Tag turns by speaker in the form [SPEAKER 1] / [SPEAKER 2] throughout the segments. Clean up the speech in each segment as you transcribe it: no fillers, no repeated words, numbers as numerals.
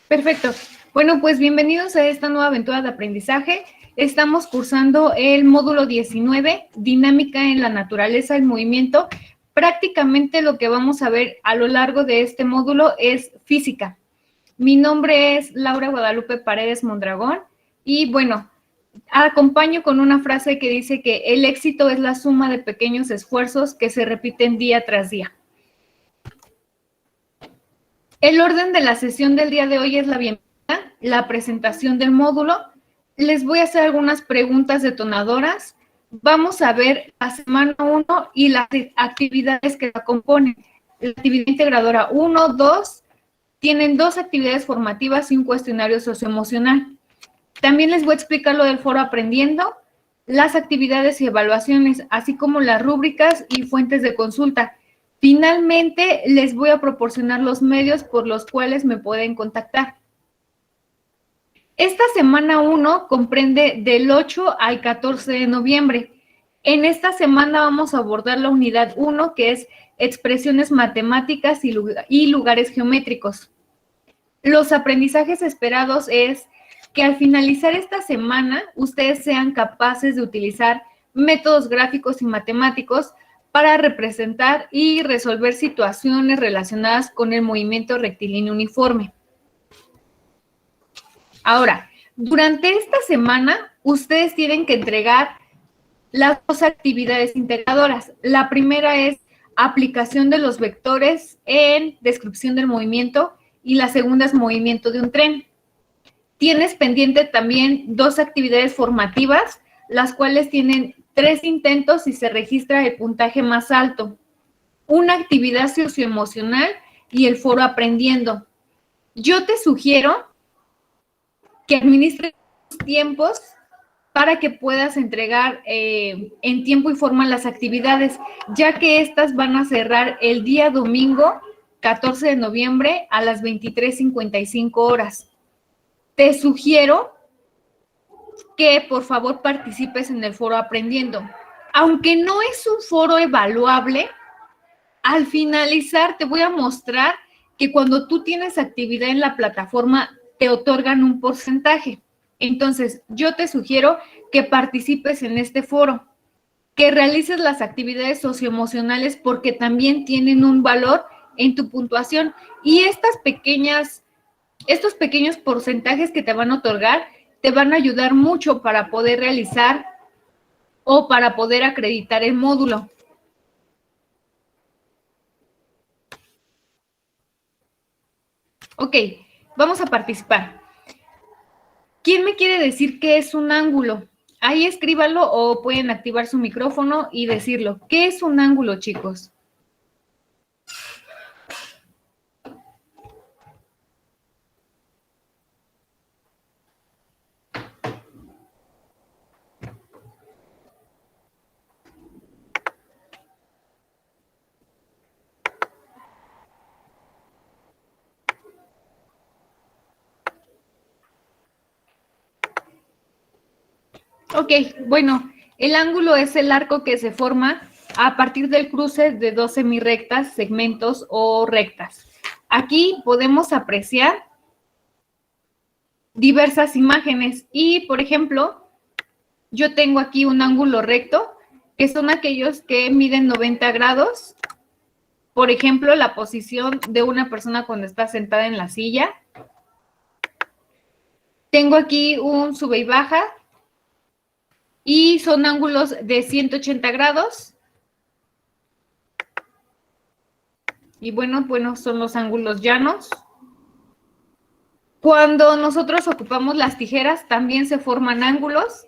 [SPEAKER 1] Perfecto. Bueno, pues bienvenidos a esta nueva aventura de aprendizaje. Estamos cursando el módulo 19, Dinámica en la Naturaleza, el Movimiento. Prácticamente lo que vamos a ver a lo largo de este módulo es física. Mi nombre es Laura Guadalupe Paredes Mondragón y bueno, acompaño con una frase que dice que el éxito es la suma de pequeños esfuerzos que se repiten día tras día. El orden de la sesión del día de hoy es la bienvenida, la presentación del módulo. Les voy a hacer algunas preguntas detonadoras. Vamos a ver la semana 1 y las actividades que la componen. La actividad integradora 1, 2, tienen 2 actividades formativas y un cuestionario socioemocional. También les voy a explicar lo del foro Aprendiendo, las actividades y evaluaciones, así como las rúbricas y fuentes de consulta. Finalmente, les voy a proporcionar los medios por los cuales me pueden contactar. Esta semana 1 comprende del 8 al 14 de noviembre. En esta semana vamos a abordar la unidad 1, que es expresiones matemáticas y lugares geométricos. Los aprendizajes esperados es que al finalizar esta semana, ustedes sean capaces de utilizar métodos gráficos y matemáticos para representar y resolver situaciones relacionadas con el movimiento rectilíneo uniforme. Ahora, durante esta semana, ustedes tienen que entregar las 2 actividades integradoras. La primera es aplicación de los vectores en descripción del movimiento y la segunda es movimiento de un tren. Tienes pendiente también 2 actividades formativas, las cuales tienen 3 intentos y se registra el puntaje más alto. Una actividad socioemocional y el foro Aprendiendo. Yo te sugiero que administres tus tiempos para que puedas entregar en tiempo y forma las actividades, ya que estas van a cerrar el día domingo 14 de noviembre a las 23:55 horas. Te sugiero que por favor participes en el foro Aprendiendo. Aunque no es un foro evaluable, al finalizar te voy a mostrar que cuando tú tienes actividad en la plataforma te otorgan un porcentaje. Entonces, yo te sugiero que participes en este foro, que realices las actividades socioemocionales porque también tienen un valor en tu puntuación y estos pequeños porcentajes que te van a otorgar te van a ayudar mucho para poder realizar o para poder acreditar el módulo. Ok, vamos a participar. ¿Quién me quiere decir qué es un ángulo? Ahí escríbalo o pueden activar su micrófono y decirlo. ¿Qué es un ángulo, chicos? Ok, bueno, el ángulo es el arco que se forma a partir del cruce de 2 semirrectas, segmentos o rectas. Aquí podemos apreciar diversas imágenes y, por ejemplo, yo tengo aquí un ángulo recto, que son aquellos que miden 90 grados. Por ejemplo, la posición de una persona cuando está sentada en la silla. Tengo aquí un sube y baja y son ángulos de 180 grados. Y bueno, son los ángulos llanos. Cuando nosotros ocupamos las tijeras, también se forman ángulos.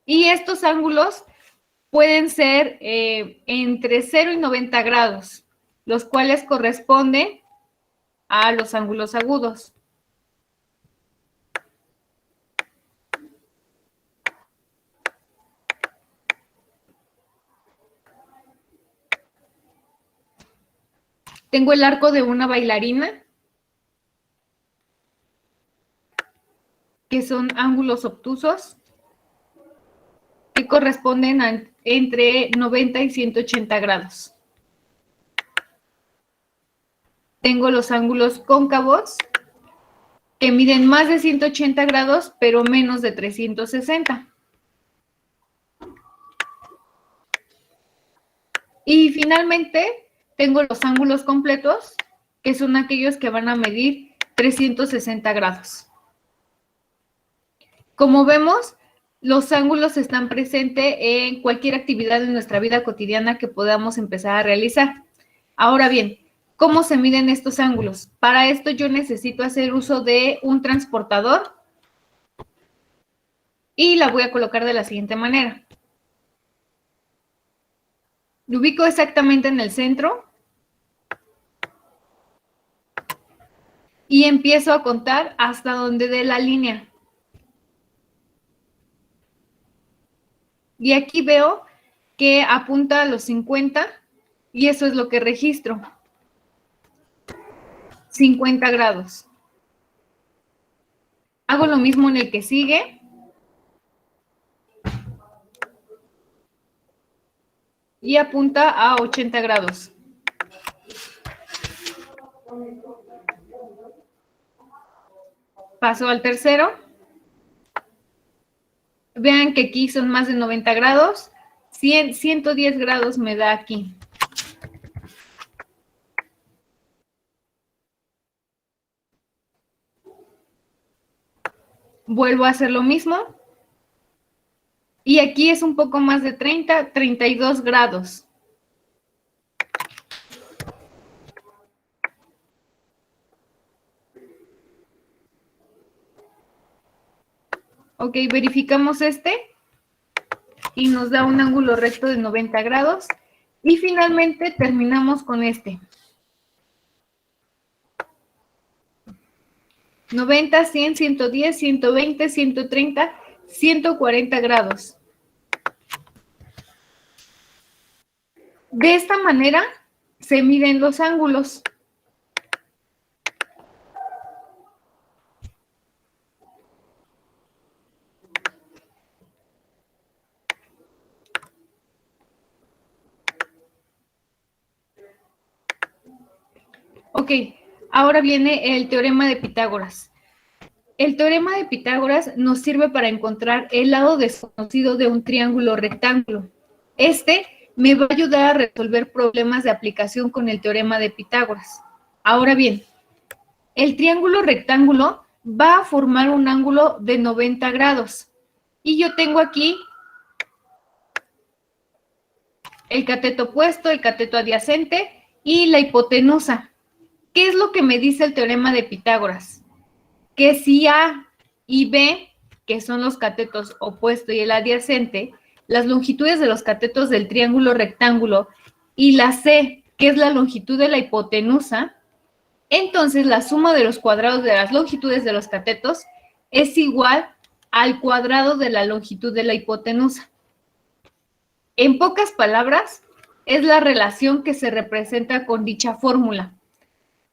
[SPEAKER 1] Y estos ángulos pueden ser entre 0 y 90 grados, los cuales corresponden a los ángulos agudos. Tengo el arco de una bailarina, que son ángulos obtusos, que corresponden a entre 90 y 180 grados. tengo los ángulos cóncavos que miden más de 180 grados, pero menos de 360. Y finalmente, tengo los ángulos completos, que son aquellos que van a medir 360 grados. Como vemos, los ángulos están presentes en cualquier actividad de nuestra vida cotidiana que podamos empezar a realizar. Ahora bien, ¿cómo se miden estos ángulos? Para esto yo necesito hacer uso de un transportador y la voy a colocar de la siguiente manera. Lo ubico exactamente en el centro y empiezo a contar hasta donde dé la línea. Y aquí veo que apunta a los 50 y eso es lo que registro. 50 grados. Hago lo mismo en el que sigue. Y apunta a 80 grados. Paso al tercero. Vean que aquí son más de 90 grados. 110 grados me da aquí. Vuelvo a hacer lo mismo. Y aquí es un poco más de 30, 32 grados. Ok, verificamos este y nos da un ángulo recto de 90 grados. Y finalmente terminamos con este. 90, 100, 110, 120, 130, 140 grados. De esta manera se miden los ángulos. Ok, ahora viene el teorema de Pitágoras. El teorema de Pitágoras nos sirve para encontrar el lado desconocido de un triángulo rectángulo. Este me va a ayudar a resolver problemas de aplicación con el teorema de Pitágoras. Ahora bien, el triángulo rectángulo va a formar un ángulo de 90 grados. Y yo tengo aquí el cateto opuesto, el cateto adyacente y la hipotenusa. ¿Qué es lo que me dice el teorema de Pitágoras? Que si A y B, que son los catetos opuesto y el adyacente, las longitudes de los catetos del triángulo rectángulo y la C, que es la longitud de la hipotenusa, entonces la suma de los cuadrados de las longitudes de los catetos es igual al cuadrado de la longitud de la hipotenusa. En pocas palabras, es la relación que se representa con dicha fórmula.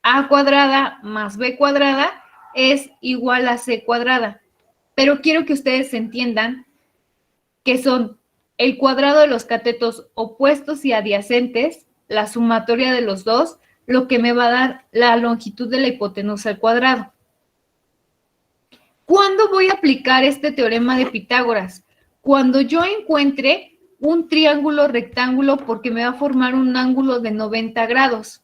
[SPEAKER 1] A cuadrada más B cuadrada es igual a C cuadrada. Pero quiero que ustedes entiendan que son el cuadrado de los catetos opuestos y adyacentes, la sumatoria de los dos, lo que me va a dar la longitud de la hipotenusa al cuadrado. ¿Cuándo voy a aplicar este teorema de Pitágoras? Cuando yo encuentre un triángulo rectángulo porque me va a formar un ángulo de 90 grados.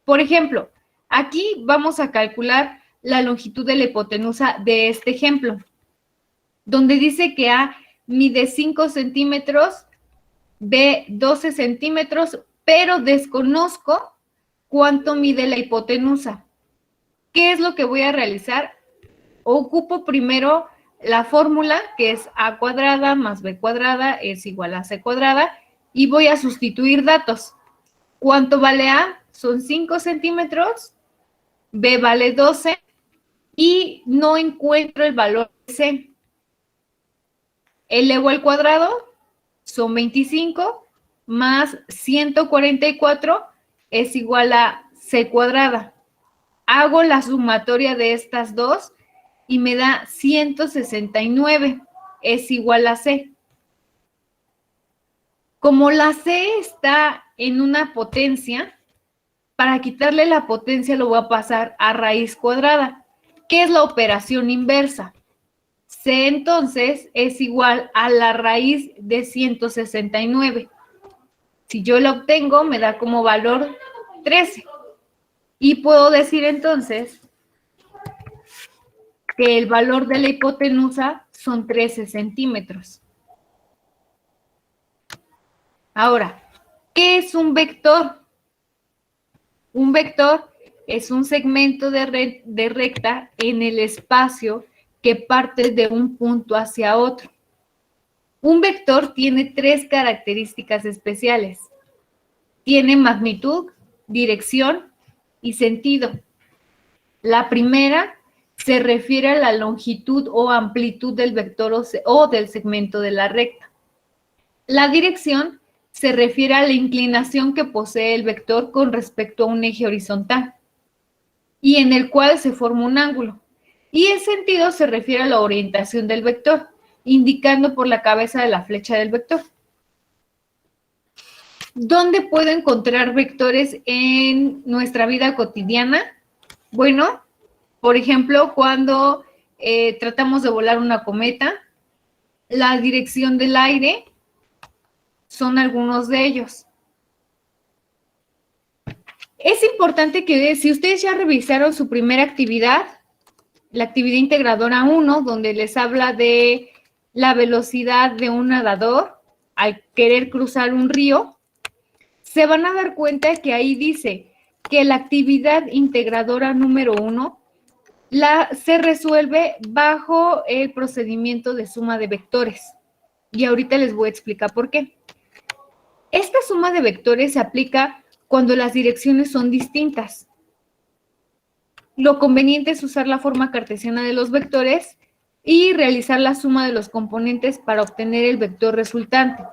[SPEAKER 1] Por ejemplo, aquí vamos a calcular la longitud de la hipotenusa de este ejemplo, donde dice que A mide 5 centímetros, B 12 centímetros, pero desconozco cuánto mide la hipotenusa. ¿Qué es lo que voy a realizar? Ocupo primero la fórmula, que es A cuadrada más B cuadrada es igual a C cuadrada, y voy a sustituir datos. ¿Cuánto vale A? Son 5 centímetros, B vale 12 y no encuentro el valor de C. Elevo al cuadrado, son 25, más 144 es igual a C cuadrada. Hago la sumatoria de estas dos y me da 169, es igual a C. Como la C está en una potencia, para quitarle la potencia lo voy a pasar a raíz cuadrada, que es la operación inversa. C entonces es igual a la raíz de 169. Si yo la obtengo, me da como valor 13. Y puedo decir entonces que el valor de la hipotenusa son 13 centímetros. Ahora, ¿qué es un vector? Un vector es un segmento de recta en el espacio que parte de un punto hacia otro. Un vector tiene 3 características especiales. Tiene magnitud, dirección y sentido. La primera se refiere a la longitud o amplitud del vector o del segmento de la recta. La dirección se refiere a la inclinación que posee el vector con respecto a un eje horizontal y en el cual se forma un ángulo. Y el sentido se refiere a la orientación del vector, indicando por la cabeza de la flecha del vector. ¿Dónde puedo encontrar vectores en nuestra vida cotidiana? Bueno, por ejemplo, cuando tratamos de volar una cometa, la dirección del aire son algunos de ellos. Es importante que si ustedes ya revisaron su primera actividad, la actividad integradora 1, donde les habla de la velocidad de un nadador al querer cruzar un río, se van a dar cuenta que ahí dice que la actividad integradora número 1 se resuelve bajo el procedimiento de suma de vectores. Y ahorita les voy a explicar por qué. Esta suma de vectores se aplica cuando las direcciones son distintas. Lo conveniente es usar la forma cartesiana de los vectores y realizar la suma de los componentes para obtener el vector resultante.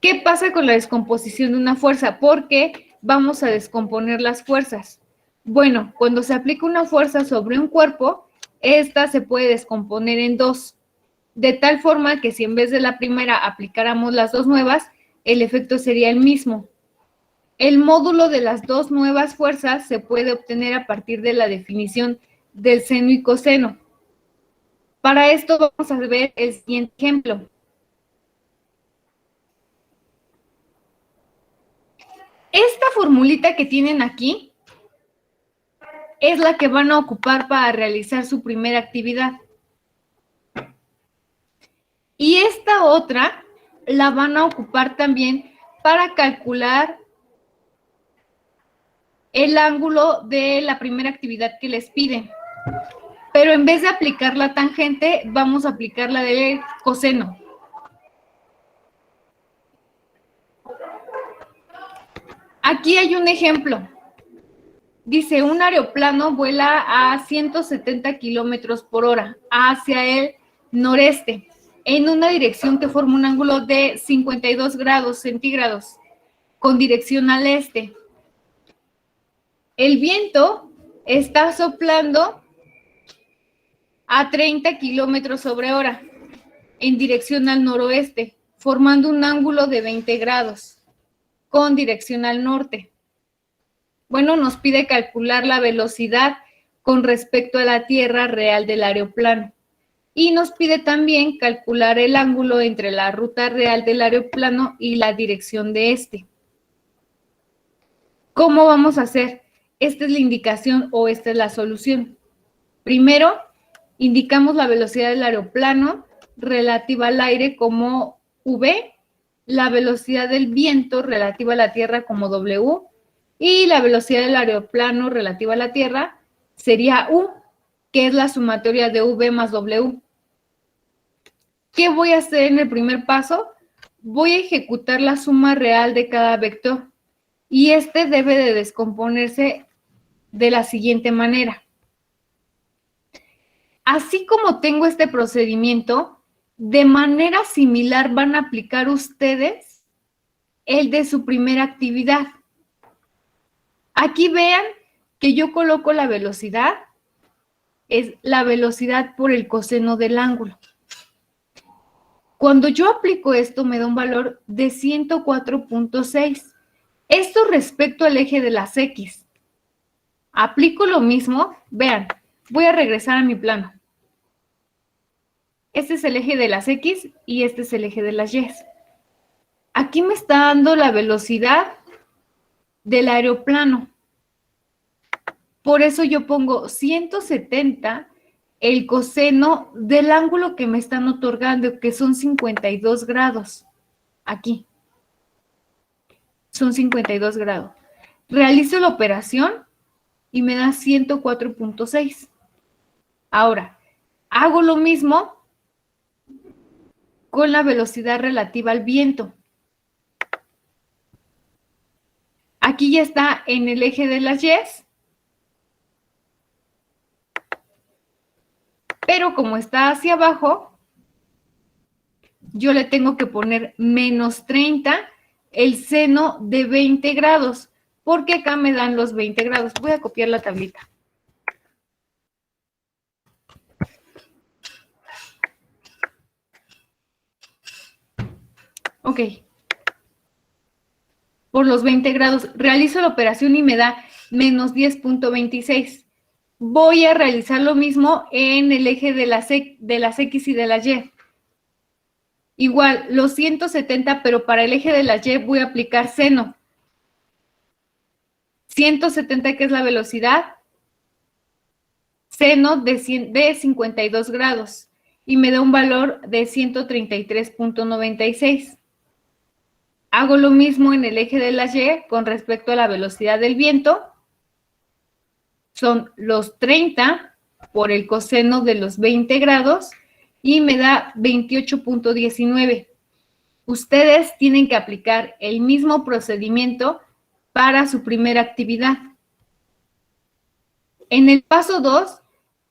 [SPEAKER 1] ¿Qué pasa con la descomposición de una fuerza? Porque vamos a descomponer las fuerzas. Bueno, cuando se aplica una fuerza sobre un cuerpo, esta se puede descomponer en dos, de tal forma que si en vez de la primera aplicáramos las dos nuevas, el efecto sería el mismo. El módulo de las dos nuevas fuerzas se puede obtener a partir de la definición del seno y coseno. Para esto vamos a ver el siguiente ejemplo. Esta formulita que tienen aquí es la que van a ocupar para realizar su primera actividad. Y esta otra la van a ocupar también para calcular el ángulo de la primera actividad que les piden. Pero en vez de aplicar la tangente, vamos a aplicar la del coseno. Aquí hay un ejemplo. Dice, un aeroplano vuela a 170 kilómetros por hora hacia el noreste, en una dirección que forma un ángulo de 52 grados centígrados, con dirección al este. El viento está soplando a 30 kilómetros sobre hora, en dirección al noroeste, formando un ángulo de 20 grados, con dirección al norte. Bueno, nos pide calcular la velocidad con respecto a la tierra real del aeroplano. Y nos pide también calcular el ángulo entre la ruta real del aeroplano y la dirección de este. ¿Cómo vamos a hacer? Esta es la indicación o esta es la solución. Primero, indicamos la velocidad del aeroplano relativa al aire como V, la velocidad del viento relativa a la tierra como W, y la velocidad del aeroplano relativa a la tierra sería U, que es la sumatoria de V más W. ¿Qué voy a hacer en el primer paso? Voy a ejecutar la suma real de cada vector y este debe de descomponerse de la siguiente manera. Así como tengo este procedimiento, de manera similar van a aplicar ustedes el de su primera actividad. Aquí vean que yo coloco la velocidad, es la velocidad por el coseno del ángulo. Cuando yo aplico esto me da un valor de 104.6, Esto respecto al eje de las X. Aplico lo mismo. Vean, voy a regresar a mi plano. Este es el eje de las X y este es el eje de las Y. Aquí me está dando la velocidad del aeroplano. Por eso yo pongo 170 el coseno del ángulo que me están otorgando, que son 52 grados. Aquí. Son 52 grados. Realizo la operación y me da 104.6. Ahora, hago lo mismo con la velocidad relativa al viento. Aquí ya está en el eje de las Y, pero como está hacia abajo, yo le tengo que poner menos 30 el seno de 20 grados, porque acá me dan los 20 grados. Voy a copiar la tablita. Ok. Por los 20 grados, realizo la operación y me da menos 10.26. Voy a realizar lo mismo en el eje de las X y de las Y. Igual, los 170, pero para el eje de las Y voy a aplicar seno. 170, que es la velocidad, seno de 52 grados, y me da un valor de 133.96. Hago lo mismo en el eje de las Y con respecto a la velocidad del viento. Son los 30 por el coseno de los 20 grados y me da 28.19. Ustedes tienen que aplicar el mismo procedimiento para su primera actividad. En el paso 2,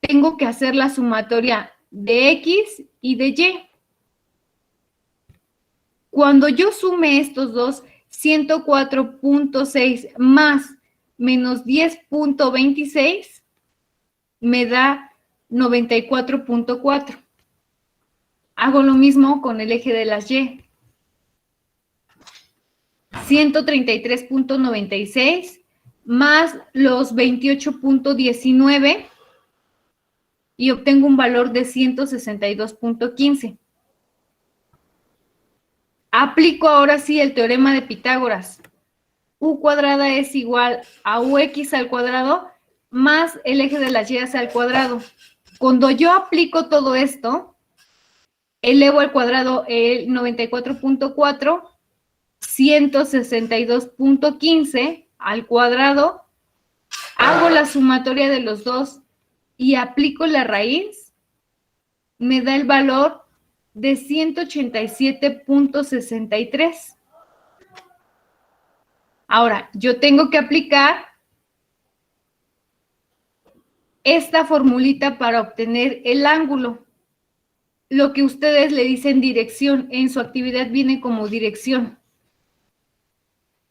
[SPEAKER 1] tengo que hacer la sumatoria de X y de Y. Cuando yo sume estos dos, 104.6 más menos 10.26, me da 94.4. Hago lo mismo con el eje de las Y. 133.96 más los 28.19 y obtengo un valor de 162.15. Aplico ahora sí el teorema de Pitágoras. U cuadrada es igual a UX al cuadrado más el eje de las Y al cuadrado. Cuando yo aplico todo esto, elevo al cuadrado el 94.4, 162.15 al cuadrado, hago la sumatoria de los dos y aplico la raíz, me da el valor de 187.63. Ahora, yo tengo que aplicar esta formulita para obtener el ángulo. Lo que ustedes le dicen dirección, en su actividad viene como dirección.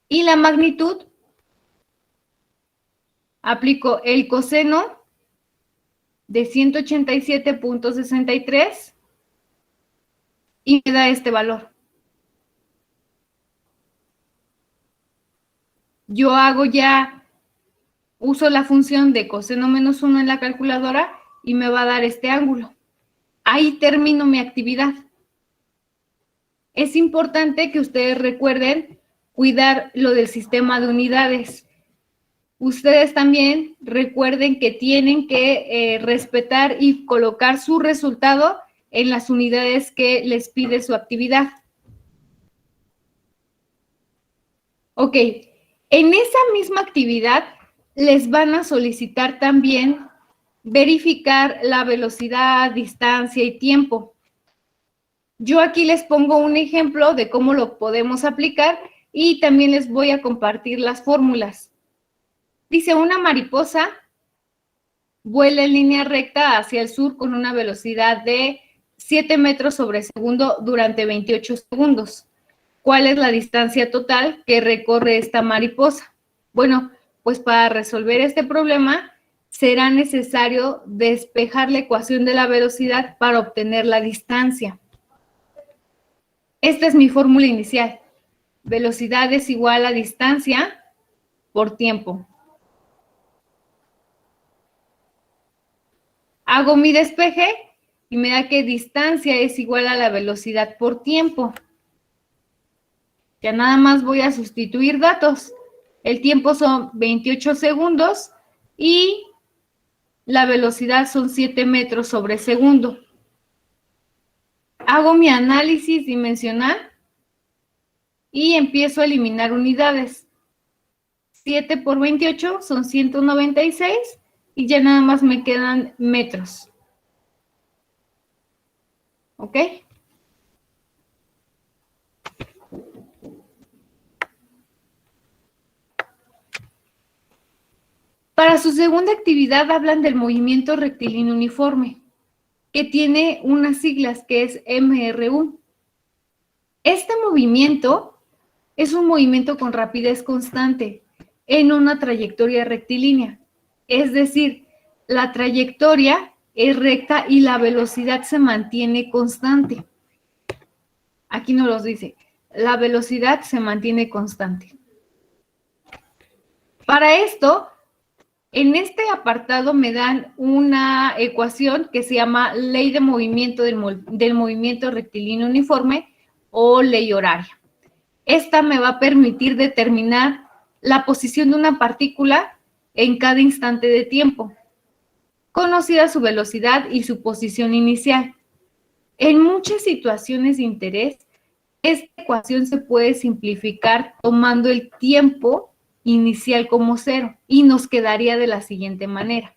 [SPEAKER 1] Y la magnitud, aplico el coseno de 187.63 y me da este valor. Yo uso la función de coseno menos 1 en la calculadora y me va a dar este ángulo. Ahí termino mi actividad. Es importante que ustedes recuerden cuidar lo del sistema de unidades. Ustedes también recuerden que tienen que respetar y colocar su resultado en las unidades que les pide su actividad. Ok, en esa misma actividad les van a solicitar también verificar la velocidad, distancia y tiempo. Yo aquí les pongo un ejemplo de cómo lo podemos aplicar y también les voy a compartir las fórmulas. Dice, una mariposa vuela en línea recta hacia el sur con una velocidad de 7 metros sobre segundo durante 28 segundos. ¿Cuál es la distancia total que recorre esta mariposa? Bueno, pues para resolver este problema será necesario despejar la ecuación de la velocidad para obtener la distancia. Esta es mi fórmula inicial. Velocidad es igual a distancia por tiempo. Hago mi despeje y me da que distancia es igual a la velocidad por tiempo. Ya nada más voy a sustituir datos. El tiempo son 28 segundos y la velocidad son 7 metros sobre segundo. Hago mi análisis dimensional y empiezo a eliminar unidades. 7 por 28 son 196 y ya nada más me quedan metros. ¿Ok? Para su segunda actividad hablan del movimiento rectilíneo uniforme, que tiene unas siglas que es MRU. Este movimiento es un movimiento con rapidez constante en una trayectoria rectilínea. Es decir, la trayectoria es recta y la velocidad se mantiene constante. Aquí nos los dice, la velocidad se mantiene constante. Para esto, en este apartado me dan una ecuación que se llama ley de movimiento del movimiento rectilíneo uniforme o ley horaria. Esta me va a permitir determinar la posición de una partícula en cada instante de tiempo, conocida su velocidad y su posición inicial. En muchas situaciones de interés, esta ecuación se puede simplificar tomando el tiempo inicial como 0 y nos quedaría de la siguiente manera.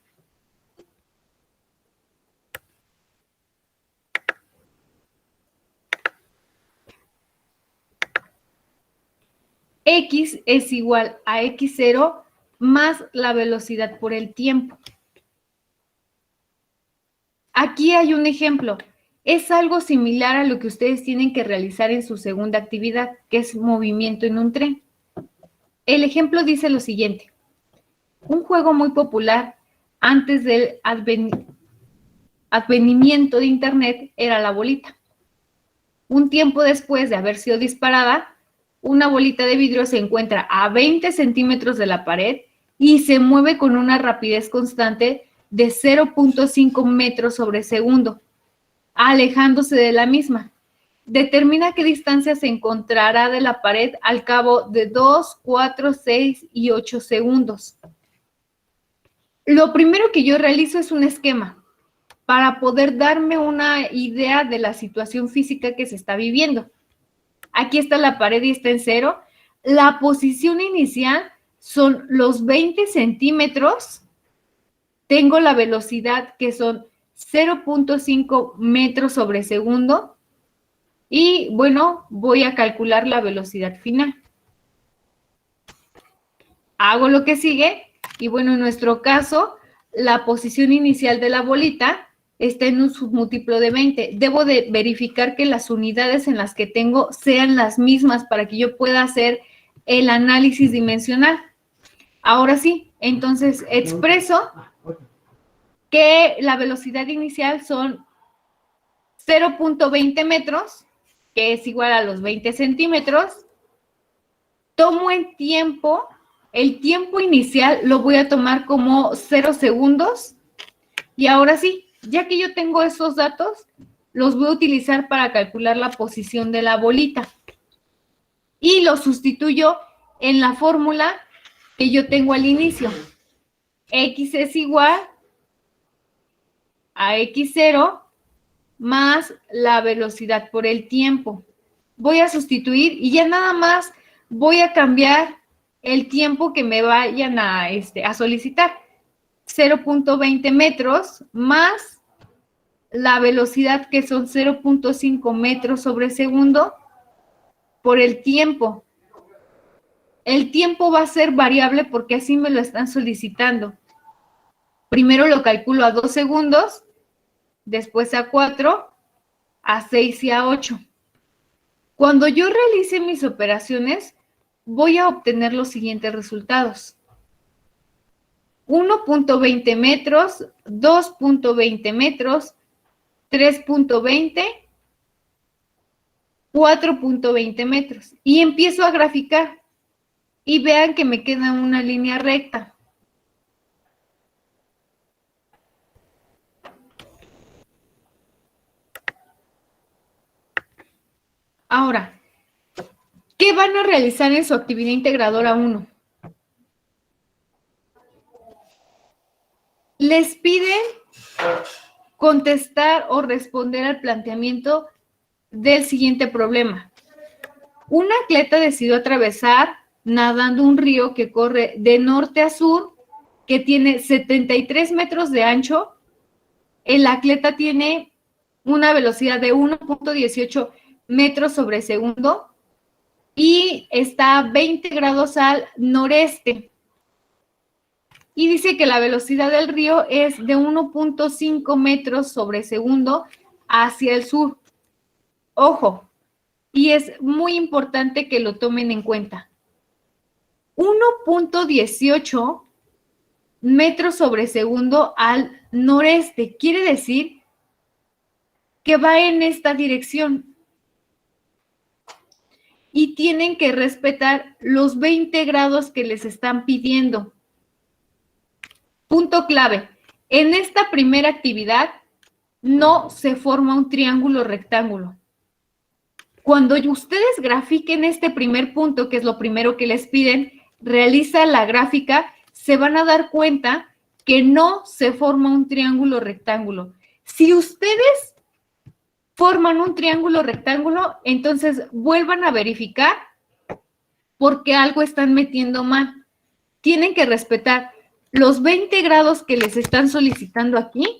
[SPEAKER 1] X es igual a x0 más la velocidad por el tiempo. Aquí hay un ejemplo. Es algo similar a lo que ustedes tienen que realizar en su segunda actividad, que es movimiento en un tren. El ejemplo dice lo siguiente. Un juego muy popular antes del advenimiento de Internet era la bolita. Un tiempo después de haber sido disparada, una bolita de vidrio se encuentra a 20 centímetros de la pared y se mueve con una rapidez constante de 0.5 metros sobre segundo, alejándose de la misma. Determina qué distancia se encontrará de la pared al cabo de 2, 4, 6 y 8 segundos. Lo primero que yo realizo es un esquema para poder darme una idea de la situación física que se está viviendo. Aquí está la pared y está en 0. La posición inicial son los 20 centímetros. Tengo la velocidad que son 0.5 metros sobre segundo. Y bueno, voy a calcular la velocidad final. Hago lo que sigue y bueno, en nuestro caso, la posición inicial de la bolita está en un submúltiplo de 20. Debo de verificar que las unidades en las que tengo sean las mismas para que yo pueda hacer el análisis dimensional. Ahora sí, entonces expreso que la velocidad inicial son 0.20 metros, que es igual a los 20 centímetros. Tomo el tiempo inicial lo voy a tomar como 0 segundos. Y ahora sí, ya que yo tengo esos datos, los voy a utilizar para calcular la posición de la bolita. Y los sustituyo en la fórmula que yo tengo al inicio. X es igual a x0 más la velocidad por el tiempo. Voy a sustituir y ya nada más voy a cambiar el tiempo que me vayan a solicitar. 0.20 metros más la velocidad que son 0.5 metros sobre segundo por el tiempo. El tiempo va a ser variable porque así me lo están solicitando. Primero lo calculo a 2 segundos, después a 4, a 6 y a 8. Cuando yo realice mis operaciones, voy a obtener los siguientes resultados. 1.20 metros, 2.20 metros, 3.20 4.20 metros. Y empiezo a graficar. Y vean que me queda una línea recta. Ahora, ¿qué van a realizar en su actividad integradora 1? Les piden contestar o responder al planteamiento del siguiente problema. Un atleta decidió atravesar nadando un río que corre de norte a sur, que tiene 73 metros de ancho. El atleta tiene una velocidad de 1.18 metros sobre segundo y está a 20 grados al noreste. Y dice que la velocidad del río es de 1.5 metros sobre segundo hacia el sur. Ojo, y es muy importante que lo tomen en cuenta. 1.18 metros sobre segundo al noreste. Quiere decir que va en esta dirección. Y tienen que respetar los 20 grados que les están pidiendo. Punto clave. En esta primera actividad no se forma un triángulo rectángulo. Cuando ustedes grafiquen este primer punto, que es lo primero que les piden, realiza la gráfica, se van a dar cuenta que no se forma un triángulo rectángulo. Si ustedes forman un triángulo rectángulo, entonces vuelvan a verificar porque algo están metiendo mal. Tienen que respetar los 20 grados que les están solicitando aquí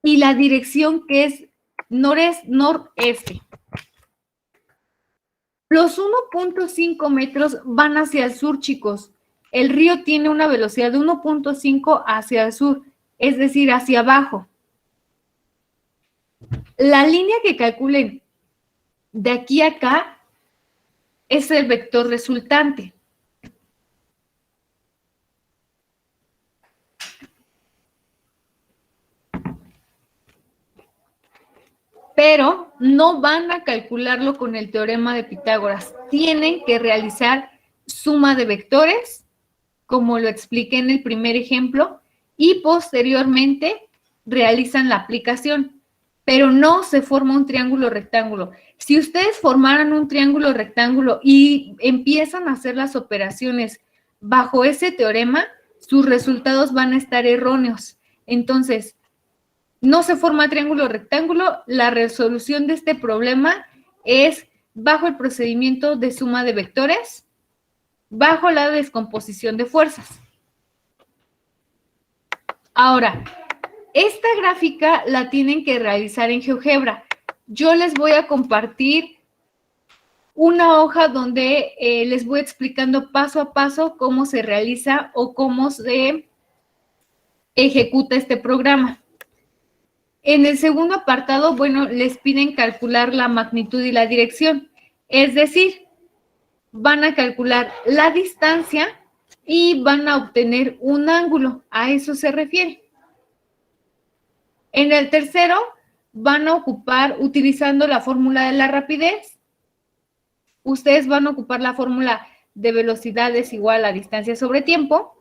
[SPEAKER 1] y la dirección que es noreste. Los 1.5 metros van hacia el sur, chicos. El río tiene una velocidad de 1.5 hacia el sur, es decir, hacia abajo. La línea que calculen de aquí a acá es el vector resultante. Pero no van a calcularlo con el teorema de Pitágoras. Tienen que realizar suma de vectores, como lo expliqué en el primer ejemplo, y posteriormente realizan la aplicación. Pero no se forma un triángulo rectángulo. Si ustedes formaran un triángulo rectángulo y empiezan a hacer las operaciones bajo ese teorema, sus resultados van a estar erróneos. Entonces, no se forma triángulo rectángulo. La resolución de este problema es bajo el procedimiento de suma de vectores, bajo la descomposición de fuerzas. Ahora, esta gráfica la tienen que realizar en GeoGebra. Yo les voy a compartir una hoja donde les voy explicando paso a paso cómo se realiza o cómo se ejecuta este programa. En el segundo apartado, bueno, les piden calcular la magnitud y la dirección. Es decir, van a calcular la distancia y van a obtener un ángulo. A eso se refiere. En el tercero, van a ocupar, utilizando la fórmula de la rapidez, ustedes van a ocupar la fórmula de velocidad es igual a distancia sobre tiempo.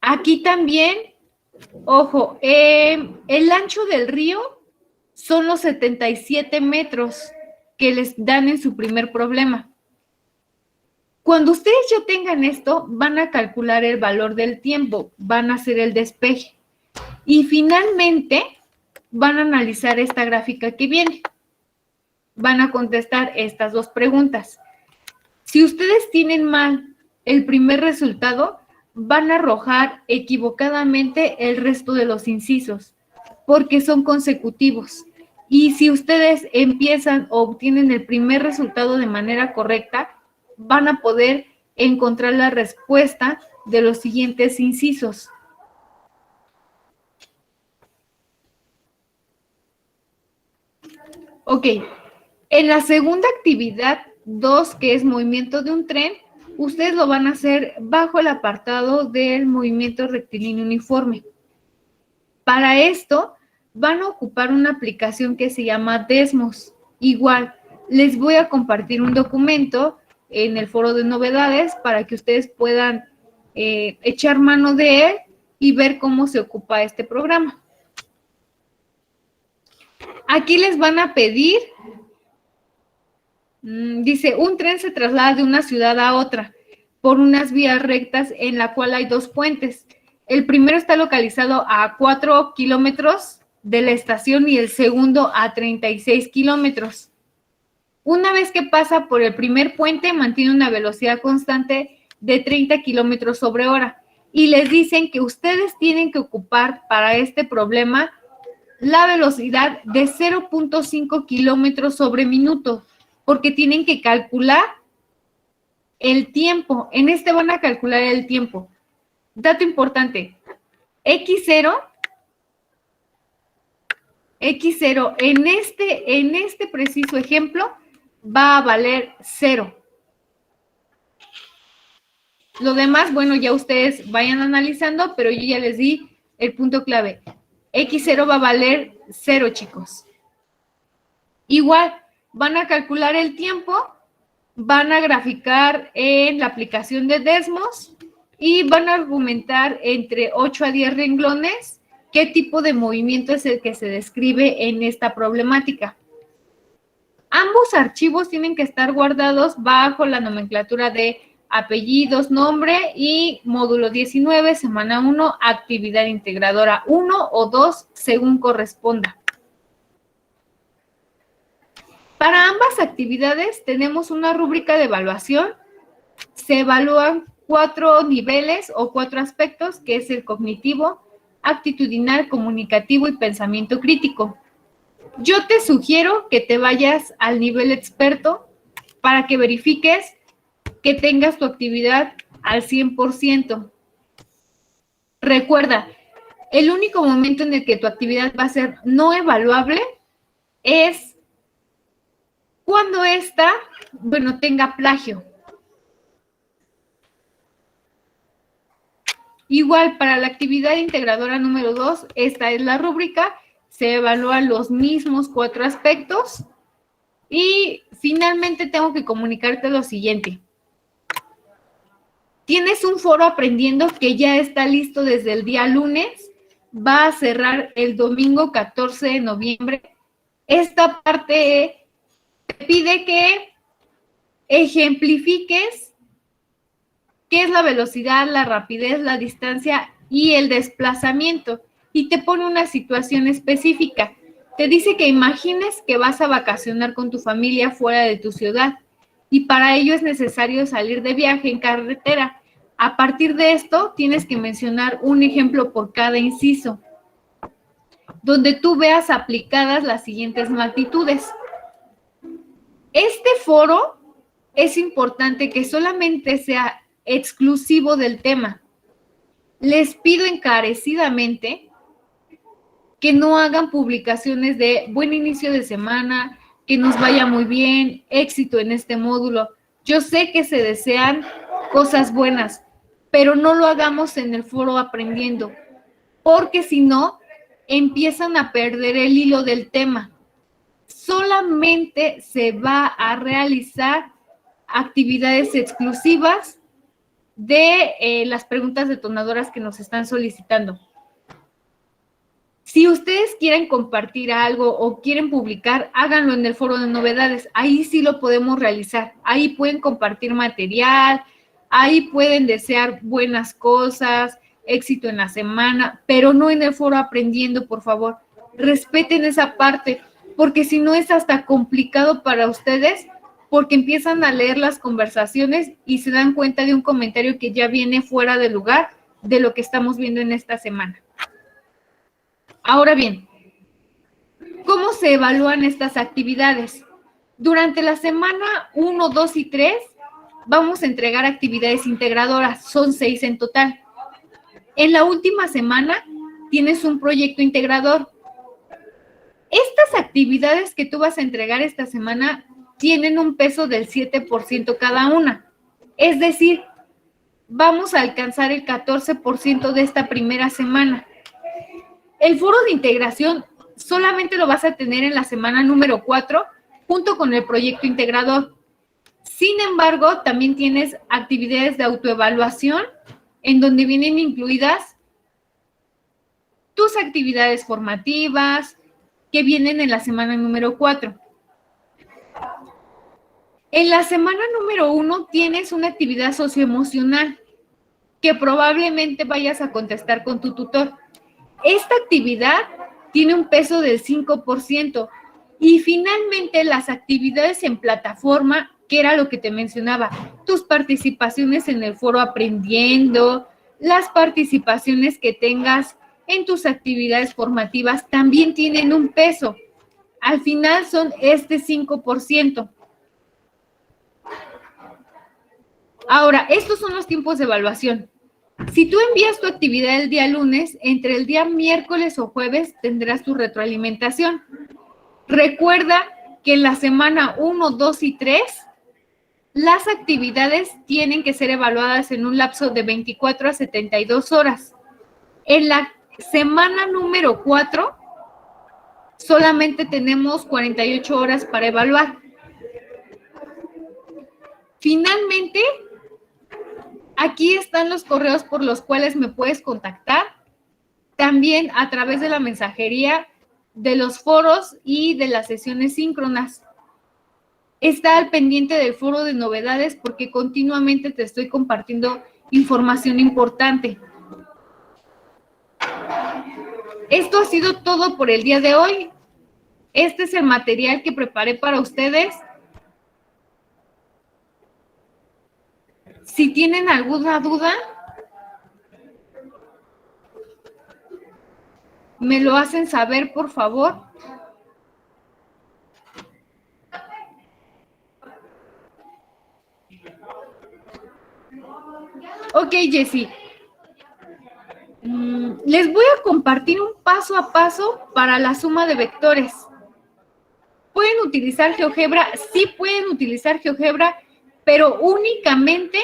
[SPEAKER 1] Aquí también, ojo, el ancho del río son los 77 metros que les dan en su primer problema. Cuando ustedes ya tengan esto, van a calcular el valor del tiempo, van a hacer el despeje. Y finalmente, van a analizar esta gráfica que viene. Van a contestar estas dos preguntas. Si ustedes tienen mal el primer resultado, van a arrojar equivocadamente el resto de los incisos, porque son consecutivos. Y si ustedes empiezan o obtienen el primer resultado de manera correcta, van a poder encontrar la respuesta de los siguientes incisos. Ok, en la segunda actividad 2, que es movimiento de un tren, ustedes lo van a hacer bajo el apartado del movimiento rectilíneo uniforme. Para esto, van a ocupar una aplicación que se llama Desmos. Igual, les voy a compartir un documento en el foro de novedades para que ustedes puedan echar mano de él y ver cómo se ocupa este programa. Aquí les van a pedir, dice, un tren se traslada de una ciudad a otra por unas vías rectas en la cual hay dos puentes. El primero está localizado a 4 kilómetros de la estación y el segundo a 36 kilómetros. Una vez que pasa por el primer puente, mantiene una velocidad constante de 30 kilómetros sobre hora. Y les dicen que ustedes tienen que ocupar para este problema la velocidad de 0.5 kilómetros sobre minuto, porque tienen que calcular el tiempo. En este van a calcular el tiempo. Dato importante, X0 en este preciso ejemplo va a valer 0. Lo demás, bueno, ya ustedes vayan analizando, pero yo ya les di el punto clave. X0 va a valer 0, chicos. Igual, van a calcular el tiempo, van a graficar en la aplicación de Desmos y van a argumentar entre 8 a 10 renglones qué tipo de movimiento es el que se describe en esta problemática. Ambos archivos tienen que estar guardados bajo la nomenclatura de apellidos, nombre y módulo 19, semana 1, actividad integradora 1 o 2, según corresponda. Para ambas actividades tenemos una rúbrica de evaluación. Se evalúan 4 niveles o 4 aspectos, que es el cognitivo, actitudinal, comunicativo y pensamiento crítico. Yo te sugiero que te vayas al nivel experto para que verifiques que tengas tu actividad al 100%. Recuerda, el único momento en el que tu actividad va a ser no evaluable es cuando esta, tenga plagio. Igual, para la actividad integradora número 2, esta es la rúbrica, se evalúan los mismos 4 aspectos y finalmente tengo que comunicarte lo siguiente. Tienes un foro aprendiendo que ya está listo desde el día lunes, va a cerrar el domingo 14 de noviembre. Esta parte te pide que ejemplifiques qué es la velocidad, la rapidez, la distancia y el desplazamiento. Y te pone una situación específica. Te dice que imagines que vas a vacacionar con tu familia fuera de tu ciudad y para ello es necesario salir de viaje en carretera. A partir de esto, tienes que mencionar un ejemplo por cada inciso, donde tú veas aplicadas las siguientes magnitudes. Este foro es importante que solamente sea exclusivo del tema. Les pido encarecidamente que no hagan publicaciones de buen inicio de semana, que nos vaya muy bien, éxito en este módulo. Yo sé que se desean cosas buenas, pero no lo hagamos en el foro aprendiendo, porque si no, empiezan a perder el hilo del tema. Solamente se va a realizar actividades exclusivas de las preguntas detonadoras que nos están solicitando. Si ustedes quieren compartir algo o quieren publicar, háganlo en el foro de novedades. Ahí sí lo podemos realizar. Ahí pueden compartir material, ahí pueden desear buenas cosas, éxito en la semana, pero no en el foro aprendiendo, por favor. Respeten esa parte, porque si no es hasta complicado para ustedes, porque empiezan a leer las conversaciones y se dan cuenta de un comentario que ya viene fuera de lugar de lo que estamos viendo en esta semana. Ahora bien, ¿cómo se evalúan estas actividades? Durante la semana 1, 2 y 3 vamos a entregar actividades integradoras, son 6 en total. En la última semana tienes un proyecto integrador. Estas actividades que tú vas a entregar esta semana tienen un peso del 7% cada una. Es decir, vamos a alcanzar el 14% de esta primera semana. El foro de integración solamente lo vas a tener en la semana número 4 junto con el proyecto integrador. Sin embargo, también tienes actividades de autoevaluación en donde vienen incluidas tus actividades formativas que vienen en la semana número 4. En la semana número 1 tienes una actividad socioemocional que probablemente vayas a contestar con tu tutor. Esta actividad tiene un peso del 5%. Y finalmente las actividades en plataforma, que era lo que te mencionaba, tus participaciones en el foro Aprendiendo, las participaciones que tengas en tus actividades formativas también tienen un peso. Al final son este 5%. Ahora, estos son los tiempos de evaluación. Si tú envías tu actividad el día lunes, entre el día miércoles o jueves tendrás tu retroalimentación. Recuerda que en la semana 1, 2 y 3, las actividades tienen que ser evaluadas en un lapso de 24 a 72 horas. En la semana número 4, solamente tenemos 48 horas para evaluar. Finalmente, aquí están los correos por los cuales me puedes contactar, también a través de la mensajería, de los foros y de las sesiones síncronas. Está al pendiente del foro de novedades porque continuamente te estoy compartiendo información importante. Esto ha sido todo por el día de hoy. Este es el material que preparé para ustedes. Si tienen alguna duda, me lo hacen saber, por favor. Ok, Jessy. Les voy a compartir un paso a paso para la suma de vectores. ¿Pueden utilizar GeoGebra? Sí pueden utilizar GeoGebra, pero únicamente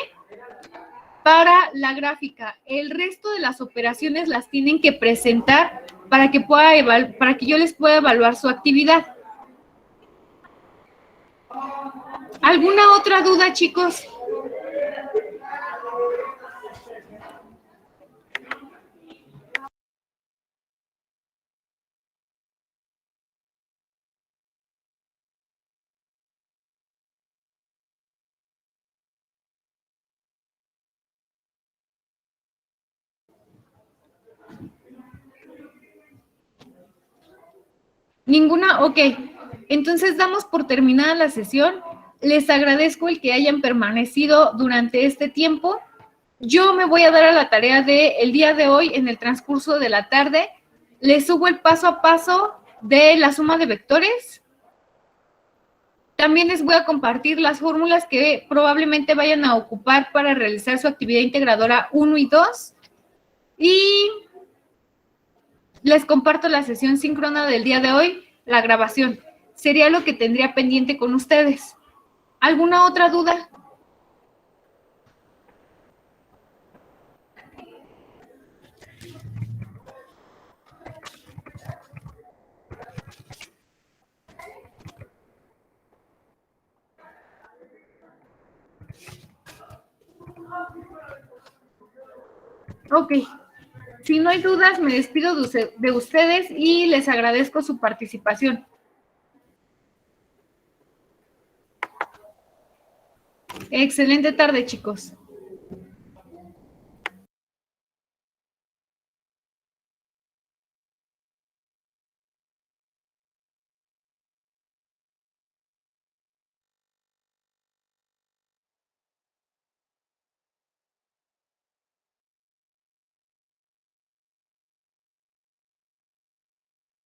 [SPEAKER 1] para la gráfica. El resto de las operaciones las tienen que presentar para que yo les pueda evaluar su actividad. ¿Alguna otra duda, chicos? ¿Ninguna? Ok. Entonces damos por terminada la sesión. Les agradezco el que hayan permanecido durante este tiempo. Yo me voy a dar a la tarea de el día de hoy, en el transcurso de la tarde, les subo el paso a paso de la suma de vectores. También les voy a compartir las fórmulas que probablemente vayan a ocupar para realizar su actividad integradora 1 y 2. Y les comparto la sesión síncrona del día de hoy, la grabación. Sería lo que tendría pendiente con ustedes. ¿Alguna otra duda? Ok. Si no hay dudas, me despido de ustedes y les agradezco su participación. Excelente tarde, chicos.